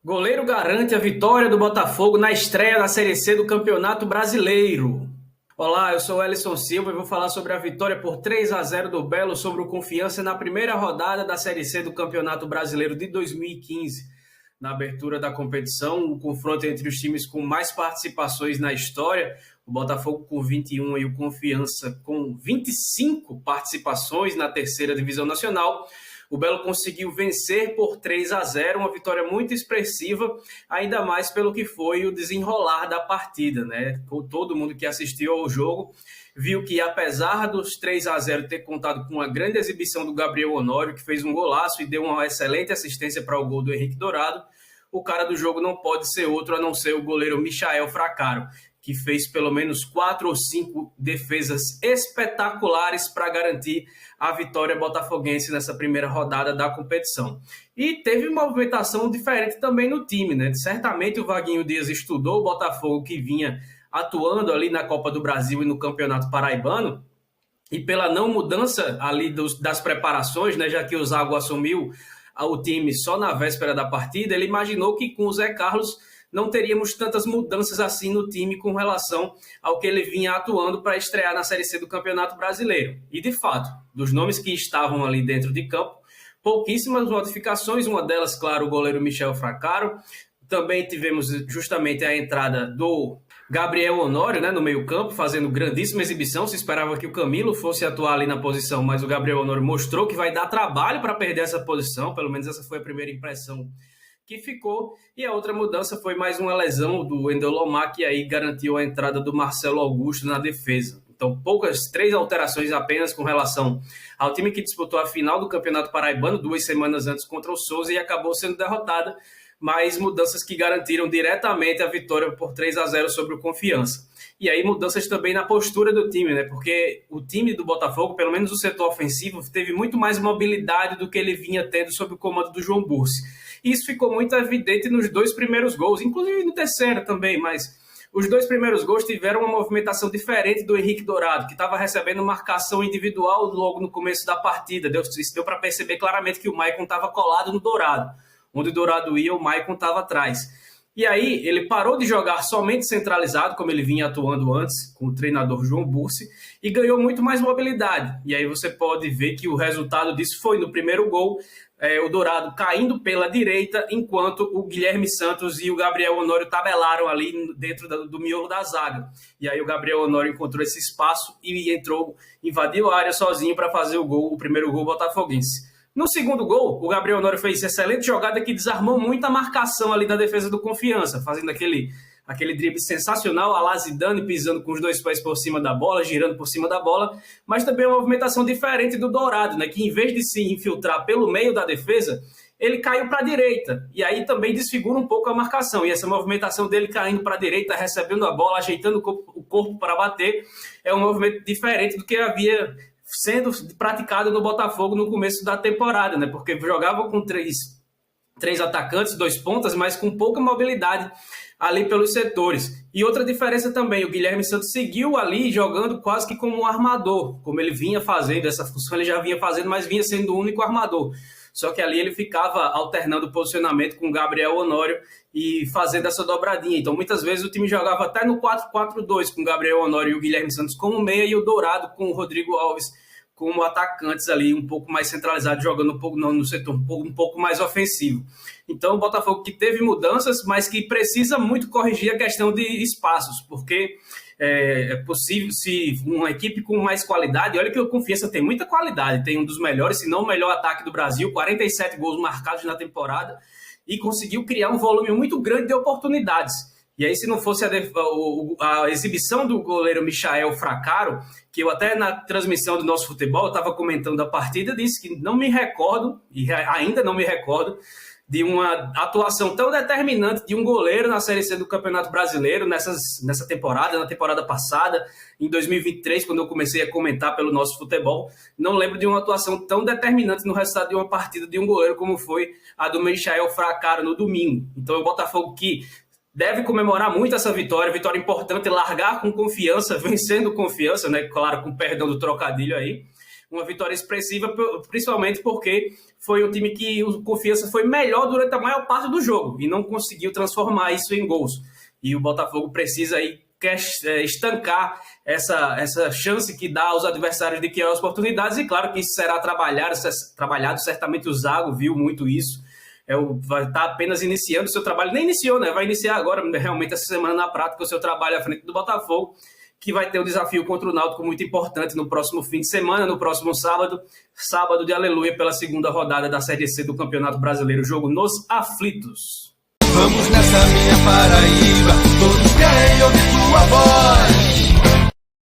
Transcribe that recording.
Goleiro garante a vitória do Botafogo na estreia da Série C do Campeonato Brasileiro. Olá, eu sou o Ellison Silva e vou falar sobre a vitória por 3-0 do Belo sobre o Confiança na primeira rodada da Série C do Campeonato Brasileiro de 2015. Na abertura da competição, o confronto entre os times com mais participações na história, o Botafogo com 21 e o Confiança com 25 participações na terceira divisão nacional. O Belo conseguiu vencer por 3-0, uma vitória muito expressiva, ainda mais pelo que foi o desenrolar da partida, né? Todo mundo que assistiu ao jogo viu que, apesar dos 3-0 ter contado com uma grande exibição do Gabriel Honório, que fez um golaço e deu uma excelente assistência para o gol do Henrique Dourado, o cara do jogo não pode ser outro a não ser o goleiro Michael Fracaro, que fez pelo menos 4 ou 5 defesas espetaculares para garantir a vitória botafoguense nessa primeira rodada da competição. E teve uma movimentação diferente também no time, né? Certamente o Vaguinho Dias estudou o Botafogo, que vinha atuando ali na Copa do Brasil e no Campeonato Paraibano, e pela não mudança ali das preparações, né, já que o Zago assumiu o time só na véspera da partida, ele imaginou que com o Zé Carlos não teríamos tantas mudanças assim no time com relação ao que ele vinha atuando para estrear na Série C do Campeonato Brasileiro. E, de fato, dos nomes que estavam ali dentro de campo, pouquíssimas modificações, uma delas, claro, o goleiro Michel Fracaro. Também tivemos justamente a entrada do Gabriel Honório, né, no meio-campo, fazendo grandíssima exibição. Se esperava que o Camilo fosse atuar ali na posição, mas o Gabriel Honório mostrou que vai dar trabalho para perder essa posição, pelo menos essa foi a primeira impressão que ficou. E a outra mudança foi mais uma lesão do Wendel Lomar, que aí garantiu a entrada do Marcelo Augusto na defesa. Então, três alterações apenas com relação ao time que disputou a final do Campeonato Paraibano 2 semanas antes contra o Souza e acabou sendo derrotada, mas mudanças que garantiram diretamente a vitória por 3-0 sobre o Confiança. E aí mudanças também na postura do time, né? Porque o time do Botafogo, pelo menos o setor ofensivo, teve muito mais mobilidade do que ele vinha tendo sob o comando do João Bursi. E isso ficou muito evidente nos 2 primeiros gols, inclusive no terceiro também, mas os 2 primeiros gols tiveram uma movimentação diferente do Henrique Dourado, que estava recebendo marcação individual logo no começo da partida. Deu para perceber claramente que o Maicon estava colado no Dourado. Onde o Dourado ia, o Maicon estava atrás. E aí ele parou de jogar somente centralizado, como ele vinha atuando antes, com o treinador João Bursi, e ganhou muito mais mobilidade. E aí você pode ver que o resultado disso foi no primeiro gol, o Dourado caindo pela direita, enquanto o Guilherme Santos e o Gabriel Honório tabelaram ali dentro do miolo da zaga. E aí o Gabriel Honório encontrou esse espaço e invadiu a área sozinho para fazer o primeiro gol botafoguense. No segundo gol, o Gabriel Honório fez excelente jogada que desarmou muito a marcação ali da defesa do Confiança, fazendo aquele drible sensacional, a Zidane pisando com os 2 pés por cima da bola, girando por cima da bola, mas também uma movimentação diferente do Dourado, né, que em vez de se infiltrar pelo meio da defesa, ele caiu para a direita, e aí também desfigura um pouco a marcação, e essa movimentação dele caindo para a direita, recebendo a bola, ajeitando o corpo para bater, é um movimento diferente do que havia sendo praticado no Botafogo no começo da temporada, né? Porque jogava com três atacantes, 2 pontas, mas com pouca mobilidade ali pelos setores. E outra diferença também, o Guilherme Santos seguiu ali jogando quase que como um armador, como ele vinha fazendo, essa função ele já vinha fazendo, mas vinha sendo o único armador. Só que ali ele ficava alternando o posicionamento com o Gabriel Honório e fazendo essa dobradinha. Então, muitas vezes o time jogava até no 4-4-2, com o Gabriel Honório e o Guilherme Santos como meia e o Dourado com o Rodrigo Alves como atacantes ali, um pouco mais centralizados, jogando no setor um pouco mais ofensivo. Então, o Botafogo que teve mudanças, mas que precisa muito corrigir a questão de espaços, porque é possível, se uma equipe com mais qualidade, olha que o Confiança tem muita qualidade, tem um dos melhores, se não o melhor ataque do Brasil, 47 gols marcados na temporada, e conseguiu criar um volume muito grande de oportunidades. E aí, se não fosse a exibição do goleiro Michael Fracaro, que eu até na transmissão do Nosso Futebol estava comentando a partida, disse que não me recordo, e ainda não me recordo, de uma atuação tão determinante de um goleiro na Série C do Campeonato Brasileiro nessa temporada, na temporada passada, em 2023, quando eu comecei a comentar pelo Nosso Futebol. Não lembro de uma atuação tão determinante no resultado de uma partida de um goleiro como foi a do Michael Fracaro no domingo. Então, o Botafogo que deve comemorar muito essa vitória importante, largar com confiança, vencendo confiança, né? Claro, com perdão do trocadilho aí, uma vitória expressiva, principalmente porque foi um time que o Confiança foi melhor durante a maior parte do jogo e não conseguiu transformar isso em gols. E o Botafogo precisa aí estancar essa chance que dá aos adversários de criar oportunidades, e claro que isso será trabalhado, certamente o Zago viu muito isso, vai estar apenas iniciando o seu trabalho, nem iniciou, né? Vai iniciar agora, realmente, essa semana na prática, o seu trabalho à frente do Botafogo, que vai ter um desafio contra o Náutico muito importante no próximo fim de semana, no próximo sábado de aleluia, pela segunda rodada da Série C do Campeonato Brasileiro, jogo nos aflitos. Vamos nessa minha Paraíba, todos querem ouvir tua voz.